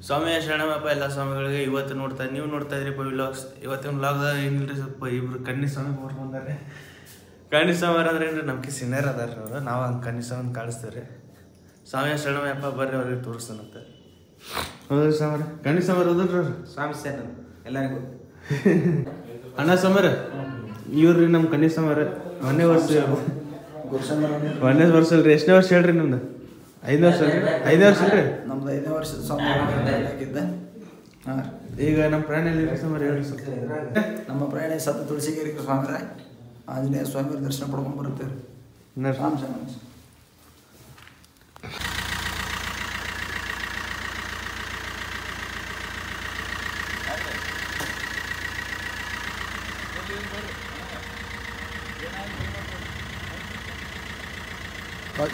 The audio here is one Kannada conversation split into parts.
ಸ್ವಾಮಿಯ ಶರಣಮಪ್ಪ ಎಲ್ಲ ಸ್ವಾಮಿಗಳಿಗೆ ಇವತ್ತು ನೀವು ನೋಡ್ತಾ ಇದ್ರಿ ವ್ಲಾಗ್ಸ್. ಇವತ್ತಿನ ವ್ಲಾಗ್ದಾಗ ಏನಿಲ್ರಿ, ಸ್ವಲ್ಪ ಇಬ್ರು ಕನ್ನಿ ಸ್ವಾಮಿ ಬಂದಾರೆ. ಕನ್ನಿ ಸ್ವಾಮಿ ಅಂದ್ರೆ ಏನ್ರಿ, ನಮ್ಗೆ ಸೀನಿಯರ್ ಅದಾರ ಅವರು. ನಾವು ಹಂಗೆ ಕನ್ನಿ ಸ್ವಾಮಿ ಕಾಣಿಸ್ತೇವೆ ರೀ. ಸ್ವಾಮಿಯ ಶರಣಮಪ್ಪ ಬರ್ರಿ ಅವ್ರಿಗೆ ತೋರಿಸ್ತಾನಂತೆ. ಹೌದ್ರಿ ಸ್ವಾಮಿ, ಕನ್ನಿ ಸ್ವಾಮಿ ಹೋದ್ರಿ ಅವ್ರು ಸ್ವಾಮಿ ಸರ್ ಎಲ್ಲರಿಗೂ ಅಣ್ಣ ಸ್ವಾಮರ ಇವ್ರಿ ನಮ್ಮ ಕನ್ನಿ ಸ್ವಾಮರ. ಒಂದೇ ವರ್ಷ ಅಲ್ರಿ. ಎಷ್ಟನೇ ವರ್ಷ ಹೇಳ್ರಿ ನಿಮ್ದು? 5ನೇ ವರ್ಷ ಅಲ್ರಿ? 5ನೇ ವರ್ಷ ಅಲ್ರಿ ನಮ್ದು 5ನೇ ವರ್ಷದ ಸ್ವಾಮಿ. ಈಗ ನಮ್ಮ ಪ್ರಯಾಣ ಎಲ್ಲಿ ಸ್ವಾಮಿ ಹೇಳ್ರಿ ಸ್ವಲ್ಪ. ನಮ್ಮ ಪ್ರಯಾಣ ಸತ್ತ ತುಳಸಿಗಿರಿ ಸ್ವಾಮಿ ಆಂಜನೇಯ ಸ್ವಾಮಿ ದರ್ಶನ ಪಡ್ಕೊಂಡು ಬರುತ್ತೇವೆ.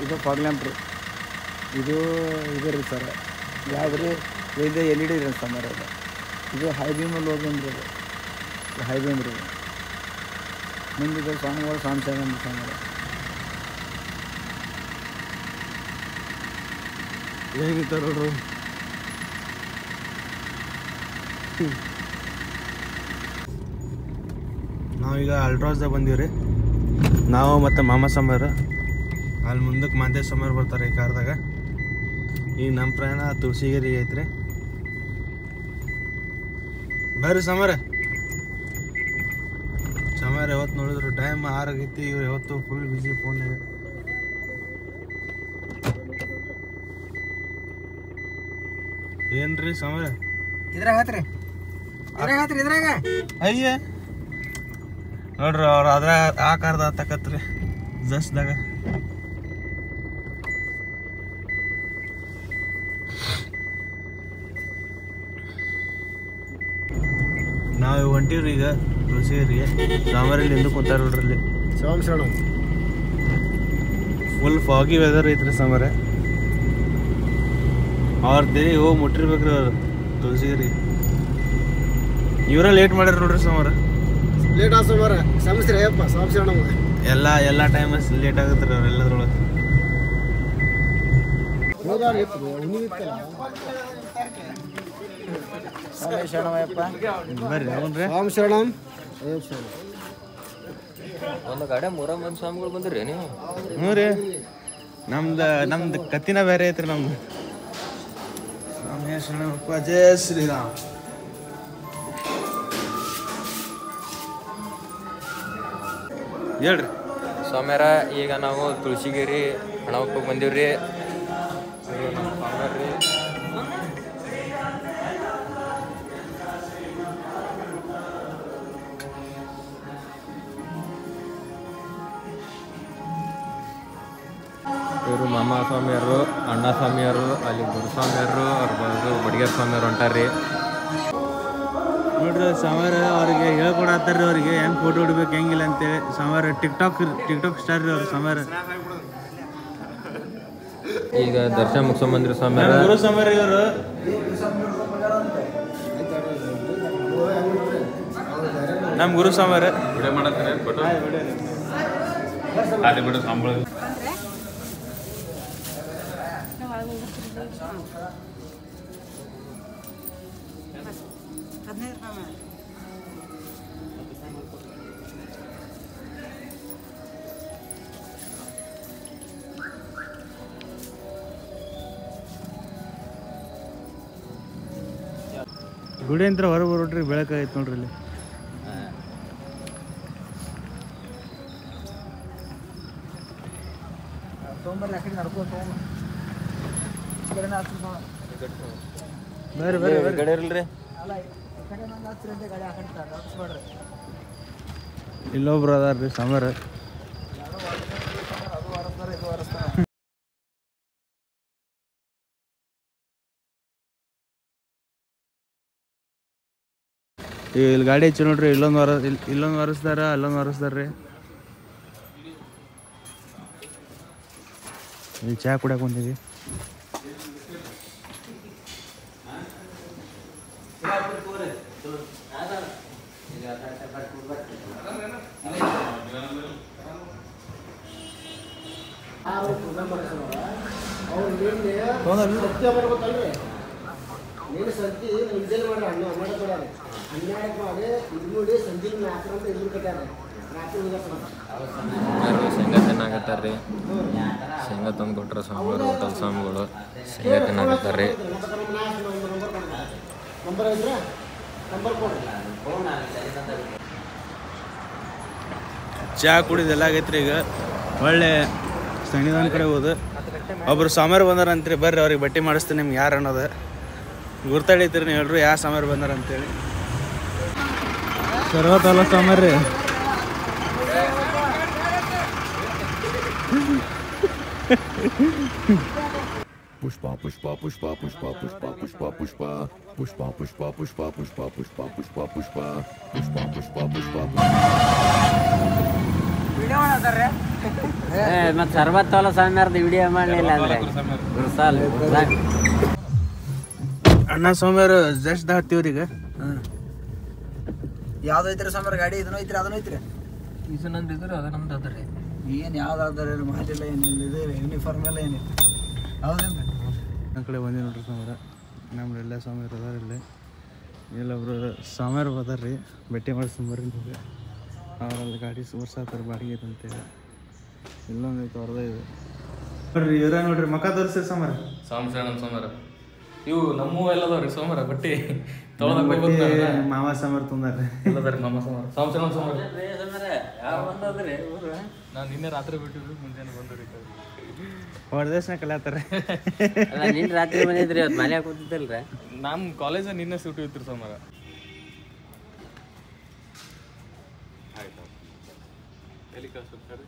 ಇದು ಫಾಗ್ಲ್ಯಾಂಪ್ರಿ, ಇದು ರೀ ಸರ್. ಯಾವ್ದು ರೀ ಇದು LED ರೀ ಸಮ್ಮರ್. ಇದು ಹೈ ಬೀಮಲ್ಲಿ ಹೋಗಂದ್ರಿ. ಇದು ಹೈ ಬೀಮ್ ರೀ. ಮುಂದಿದೆ ಸ್ವಾಮಿಗಳು ಸ್ವಾಮಿ ಸೇವೆ ಸ್ವಾಮಿಗಳು ಹೇಗಿತ್ತು ನೋಡ್ರಿ. ನಾವೀಗ ಅಲ್ಟ್ರಾಸ್ದಾಗ ಬಂದೀವ್ರಿ. ನಾವು ಮತ್ತು ಮಾಮ ಸಾಂಬಾರು. ಅಲ್ಲಿ ಮುಂದಕ್ಕೆ ಮಾಂತೇಶ್ ಸಾಂಬಾರು ಬರ್ತಾರೆ ಈ ಕಾರ್ದಾಗ. ಈಗ ನಮ್ಮ ಪ್ರಯಾಣ ತುಳಸಿಗಿರಿ ಐತ್ರಿ. ಬರ್ರಿ ಸಾಂಬಾರ. ಯಾವತ್ತು ನೋಡಿದ್ರು ಟೈಮ್ 6 ಆಗೈತಿ. ಇವ್ರು ಯಾವತ್ತು ಫುಲ್ ಬಿಸಿ ಫೋನ್. ಏನ್ರಿ ಸಾಂಬಾರ ಇದ್ರಾಗ ಅಯ್ಯ ನೋಡ್ರಿ ಅವ್ರು ಅದ್ರ ಆ ಕಾರ್ದ ತಕತ್ರಿ ಜಸ್ಟ್ದಾಗ. ನಾವು ಹೊಂಟಿವ್ರಿ ಈಗ ತುಳಸಿಗಿರಿಗೆ. ಸಾಂಬಾರಲ್ಲಿ ಎಂದು ಕುಂತಾರ ನೋಡ್ರಿ ಅಲ್ಲಿ. ಫುಲ್ ಫಾಗಿ ವೆದರ್ ಐತ್ರಿ ಸಾಂಬಾರ. ಅವ್ರ ದೇರಿ ಹೋಗಿ ಮುಟ್ಟಿರ್ಬೇಕ್ರಿ ಅವ್ರು ತುಳಸಿಗಿರಿ. ಇವರ ಲೇಟ್ ಮಾಡ್ಯಾರ ನೋಡ್ರಿ ಸಾಂಬಾರ. ಲೇಟ್ ಆ ಸೋಮಾರ ಸಮಸ್ಯೆಪ್ಪ ಎಲ್ಲ ಟೈಮ್ ಲೇಟ್ ಆಗತ್ರಿ ಅವ್ರೆಲ್ಲದ್ರೊಳಗೆ. ಬರ್ರಿ ಅವನ್ರಿ ಒಂದು ಗಾಡಿ 3 ಮಂದಿ ಸ್ವಾಮಿಗಳು ಬಂದಿರಿ ನೀವು? ಹ್ಞೂ ರೀ. ನಮ್ದು ಕತ್ತಿನ ಬೇರೆ ಐತ್ರಿ ನಮ್ದು. ಸ್ವಾಮಿ ಶರಣಪ್ಪ, ಜಯ ಶ್ರೀರಾಮ್. ಹೇಳ್ರಿ ಸ್ವಾಮ್ಯಾರ, ಈಗ ನಾವು ತುಳಸಿಗಿರಿ ಹಣವಕ್ಕೆ ಬಂದೀವ್ರಿ. ನಮ್ಮ ಸ್ವಾಮ್ಯಾರ ರೀ. ಇವರು ಮಾಮ ಸ್ವಾಮಿಯವರು, ಅಣ್ಣ ಸ್ವಾಮಿಯವರು, ಅಲ್ಲಿ ಗುರುಸ್ವಾಮಿಯವರು, ಅವ್ರ ಬಂದು ಬಡಿಗೇರ್ ಸ್ವಾಮಿಯವರು ಹೊಂಟಾರ್ರಿ. ನೋಡ್ರಿ ಸಾಂಬಾರ ಅವ್ರಿಗೆ ಹೇಳ್ಕೊಡತ್ತಾರ್ರಿ ಅವ್ರಿಗೆ ಹೆಂಗೆ ಫೋಟೋ ಹೊಡಿಬೇಕು ಹೆಂಗಿಲ್ಲ ಅಂತೇಳಿ. ಸಾಂಬಾರ ಟಿಕ್ಟಾಕ್ ಸ್ಟಾರ್ ರೀ ಅವ್ರು ಸಾಂಬಾರ. ಈಗ ದರ್ಶನ ಮುಗಿಸ್ಕೊಂಬಂದ್ರಿ ಸ್ವಾಮಿಯರ. ಗುರು ಸಾಂಬಾರ ಇವರು. ನಮ್ಮ ಗುರು ಸಾಂಬಾರ ವಿಡಿಯೋ ಮಾಡತ್ತಾರೆ ಫೋಟೋ ಅದೇ ಬಿಡು ಸಾಂಬಾರ. ಗುಡಿ ಅಂತ ಹೊರಗೆ ಬರೋಡ್ರಿ, ಬೆಳಕಾಗೈತೆ ನೋಡ್ರಿ ಇಲ್ಲಿ. ಗಡಿ ಇರಲ್ರಿ. ಇಲ್ಲೊಬ್ರು ಅದಾರ್ರಿ ಸಾಂಬಾರ. ಇಲ್ಲಿ ಗಾಡಿ ಹಚ್ಚಿ ನೋಡ್ರಿ. ಇಲ್ಲೊಂದು ಒರೆಸ್ತಾರ, ಅಲ್ಲೊಂದು ಒರೆಸ್ತಾರ್ರಿ. ಇಲ್ಲಿ ಚಹಾ ಕುಡಿಯಕ್ಕೆ ಬಂದೀವಿ. నేను సంచి నిజాలు ಮಾಡಿ అన్నాడు కూడా అన్నాడు ಮಾಡಿ ಇದ್ಮೂಡಿ ಸಂಜೆ 4 ಅಂತ ಇದ್ರು ಕಟ್ಟಾರೆ ರಾತ್ರಿ ಶೇಂಗಾ ತಿನ್ನಾಕತ್ತಾರ್ರಿ ಶೇಂಗಾ ತಂದು ಕೊಟ್ರ ಸ್ವಾಮಿಗಳು ಹೋಟೆಲ್ ಸ್ವಾಮಿಗಳು ಶೇಂಗಾ ತಿನ್ನಾಕತ್ತಾರ್ರಿ ನಂಬರ್ ಇದ್ರೆ ನಂಬರ್ ಕೊಡ್ರಿ ಚಹಾ ಕುಡಿದೆಲ್ಲ ಆಗೈತ್ರಿ ಈಗ ಒಳ್ಳೆ ಸನ್ನಿಧಾನ ಕಡೆ ಹೋದು ಒಬ್ರು ಸ್ವಾಮಿಯರು ಬಂದಾರಂತ್ರಿ ಬರ್ರಿ ಅವ್ರಿಗೆ ಬಟ್ಟೆ ಮಾಡಿಸ್ತೀನಿ ನಿಮ್ಗೆ ಯಾರು ಅನ್ನೋದು ಗುರ್ತಾಡೈತ್ರಿ ನೀವು ಹೇಳ್ರಿ ಯಾವ ಸ್ವಾಮಿಯರು ಬಂದಾರ ಅಂತೇಳಿ ಸರ್ವತಲ್ಲ ಸ್ವಾಮಿಯರ್ರಿ ಪುಷ್ಪ ಪುಷ್ಪ ಪುಷ್ಪ ಪುಷ್ಪ ಪುಷ್ಪ ಪುಷ್ಪ ಪುಷ್ಪ ಪುಷ್ಪ ಪುಷ್ಪ ಪುಷ್ಪ ಪುಷ್ಪ ಪುಷ್ಪ ಪುಷ್ಪ ಪುಷ್ಪ ಪುಷ್ಪ ಪುಷ್ಪ ಪುಷ್ಪ ಮತ್ತೆ ಸರ್ವತ್ತೋಲ ಸ್ವಾಮಿಯರ್ದು ವಿಡಿಯೋ ಮಾಡಲಿಲ್ಲ ಅಂದ್ರೆ ಗುರುಸಾಲ್ ಅಣ್ಣ ಸ್ವಾಮಿಯವರು ಜಸ್ಟ್ ದಾಟ್ತೀವ್ರಿ ಈಗ ಯಾವ್ದು ಐತ್ರಿ ಸ್ವಾಮಿಯವ್ರ ಗಾಡಿ ಇದನ್ನೂ ಐತ್ರಿ ಅದನ್ನೂ ಐತ್ರಿ ಇದು ನಂದು ಇದ್ರೆ ಅದು ನಮ್ದು ಅದ್ರಿ ಏನು ಯಾವ್ದಾದ್ರೆ ಮಾತಿಲ್ಲ ಏನಿಲ್ಲ ಇದು ಯೂನಿಫಾರ್ಮ್ ಎಲ್ಲ ಏನಿಲ್ಲ ಹೌದೇನ್ರಿ ನನ್ನ ಕಡೆ ಬಂದಿ ನೋಡ್ರಿ ಸ್ವಾಮಿಯರ ನಮ್ಮೆಲ್ಲ ಸ್ವಾಮಿಯರು ಅದಾರ ಇಲ್ಲಿ ಇಲ್ಲೊಬ್ರು ಸ್ವಾಮಿಯರು ಅದಾರ್ರಿ ಭೇಟಿ ಮಾಡಿಸ್ಕೊಂಬರ್ರಿ ನಿಮಗೆ ಅವರಲ್ಲಿ ಗಾಡಿ ಸುರ್ಸಾತಾರೆ ಬಾಡಿಗೆ ಅಂತೇಳಿ ಇಲ್ಲೊಂದು ಐತೆ ಅವ್ರದೇ ಇದೆ ನೋಡ್ರಿ ಇವರ ನೋಡ್ರಿ ಮಕ್ಕ ತೋರಿಸ್ರಿ ಸ್ವಾಮಿಯರ ಸಾಂಸಣ ಸೋಮವಾರ ಇವು ನಮ್ಮೂ ಎಲ್ಲದವ್ರಿ ಸೋಮವಾರ ಬಟ್ಟೆ ಮಾವ ಸ್ವಾಮಿಯರು ತಂದಾರ್ರಿ ಎಲ್ಲದಾರಿ ನಮ್ಮ ಸೋಮವಾರ ಸಾಂಸಣ ಸೋಮವಾರ ನಾನು ನಿನ್ನೆ ರಾತ್ರಿ ಬಿಟ್ಟಿದ್ರು ಮುಂಜಾನೆ ಬಂದ್ರಿ ಹೊರದೇಶನ ಕಲಿಯಾತಾರೆ ನಿನ್ನ ರಾತ್ರಿ ಬಂದಿದ್ರಿ ಇವತ್ತು ಮನೆ ಕೂತಿದ್ದಲ್ರಿ ನಮ್ಮ ಕಾಲೇಜ್ ನಿನ್ನೆ ಸೂಟಿ ಇತ್ತು ಸೋಮವಾರ ಆಯ್ತು ಎಲ್ಲಿ ಕಳ್ಸ್ಬಿಡ್ತಾರೆ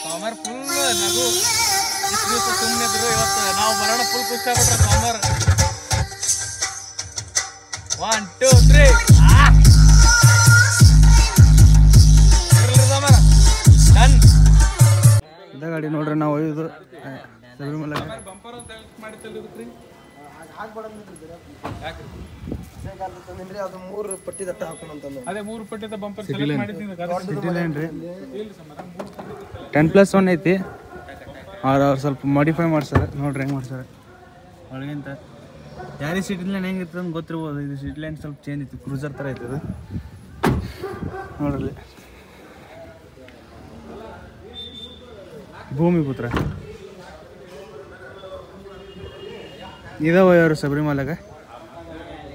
ಸೋಮವಾರ ಫುಲ್ ನಗು ಇಷ್ಟು ದಿವಸ ಸುಮ್ಮನೆ ಇದ್ರು ಇವತ್ತು ನಾವು ಬರೋಣ ಫುಲ್ ಖುಷಿ ಆಗ್ಬಿಟ್ರೆ ಸೋಮವಾರ 1 2 3 ಸೋಮವಾರ ಡನ್ ಇದ ಗಾಡಿ ನೋಡ್ರಿ ನಾವು ಒಯ್ದು ಶಬರಿಮಲೆ ಬಂಪರ್ ಅಂತ ಮಾಡಿತ್ತಲ್ರಿ ತಂದ್ರಿ ಅದು 3 ಪಟ್ಟಿ ದಟ್ಟ ಹಾಕೋಣಂತಂದು ಅದೇ 3 ಪಟ್ಟಿದ ಬಂಪರ್ ಸೆಲೆಕ್ಟ್ ಮಾಡಿದ್ದೀನಿ ಸಿಟಿಲೇನ್ರಿ 10+1 ಐತಿ ಅವ್ರು ಸ್ವಲ್ಪ ಮಾಡಿಫೈ ಮಾಡ್ತಾರೆ ನೋಡ್ರಿ ಹೆಂಗೆ ಮಾಡ್ತಾರೆ ಒಳಗಿಂತ ಯಾರಿಗೆ ಸಿಟಿ ಲೈನ್ ಹೆಂಗಿತ್ತು ಅಂತ ಗೊತ್ತಿರ್ಬೋದು ಇದು ಸಿಟಿ ಲೈನ್ ಸ್ವಲ್ಪ ಚೇಂಜ್ ಇತ್ತು ಕ್ರೂಸರ್ ಥರ ಐತೆ ಇದು ನೋಡ್ರಿ ಭೂಮಿಪುತ್ರ ಇದಾವ ಅವರು ಶಬರಿಮಲೆಗೆ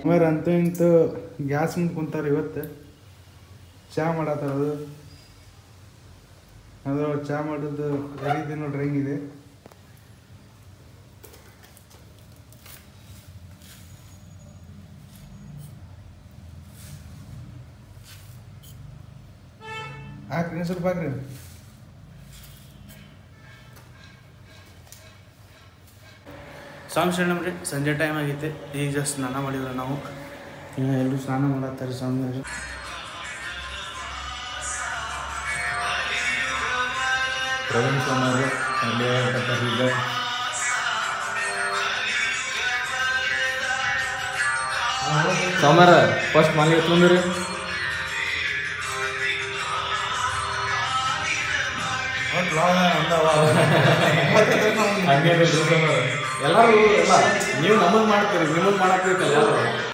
ಸುಮಾರು ಅಂತೂ ಇಂತೂ ಗ್ಯಾಸ್ ಮುಂದೆ ಕುಂತಾರೆ ಇವತ್ತು ಚಹಾ ಮಾಡತ್ತಾರ ಅದು ಚಹಾ ಮಾಡೋದು ರೀತಿ ನೋಡ್ರಿ ಹೆಂಗಿದೆ ಹಾಕ್ರಿ ಸ್ವಲ್ಪ ಹಾಕ್ರಿ ಸ್ವಾಮಿ ಶರಣಮ್ರಿ ಸಂಜೆ ಟೈಮ್ ಆಗೈತೆ ಈಗ ಜಸ್ಟ್ ಸ್ನಾನ ಮಾಡಿದ್ರು ನಾವು ಎಲ್ಲರೂ ಸ್ನಾನ ಮಾಡತ್ತಾರೆ ಸ್ವಾಮಿ ಪ್ರವೀಣ್ ಸ್ವಾಮಿ ಸೋಮವಾರ ಫಸ್ಟ್ ಮಾಲಿಗೆ ಎತ್ಕೊಂಡ್ರಿ ಎಲ್ಲರೂ ಎಲ್ಲ ನೀವು ನಮಗೆ ಮಾಡ್ತೀರಿ ನಿಮಗೆ ಮಾಡಕ್ಬೇಕಲ್ಲ ಎಲ್ಲರೂ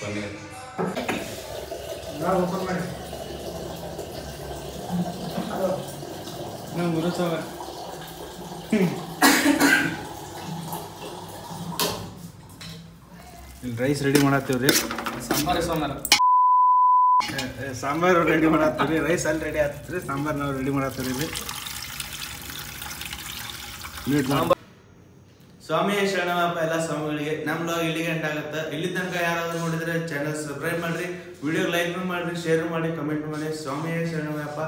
ಪನ್ನೀರ್ ಓಪನ್ ಮಾಡಿ ನಾವು ಗುರು ಸಾಂಬಾರ್ ಇಲ್ಲಿ ರೈಸ್ ರೆಡಿ ಮಾಡತ್ತೀವ್ರಿ. ಸಾಂಬಾರು ರೆಡಿ ಮಾಡತ್ತೀವಿ, ರೈಸ್ ಅಲ್ಲಿ ರೆಡಿ ಆಗ್ತದ್ರಿ, ಸಾಂಬಾರು ನಾವು ರೆಡಿ ಮಾಡತ್ತೀವಿ. ಸ್ವಾಮಿ ಶರಣಪ್ಪ ಎಲ್ಲ ಸ್ವಾಮಿಗಳಿಗೆ ನಮ್ಮ ಬ್ಲಾಗ್ ಇಲ್ಲಿಗೆ ಎಂಡ್ ಆಗುತ್ತೆ. ಇಲ್ಲಿ ತನಕ ಯಾರಾದ್ರೂ ನೋಡಿದ್ರೆ ಚಾನಲ್ ಸಬ್ಸ್ಕ್ರೈಬ್ ಮಾಡ್ರಿ, ವಿಡಿಯೋ ಲೈಕ್ ಮಾಡ್ರಿ, ಶೇರ್ ಮಾಡಿ, ಕಮೆಂಟ್ ಮಾಡಿ. ಸ್ವಾಮಿ ಶರಣಪ್ಪ.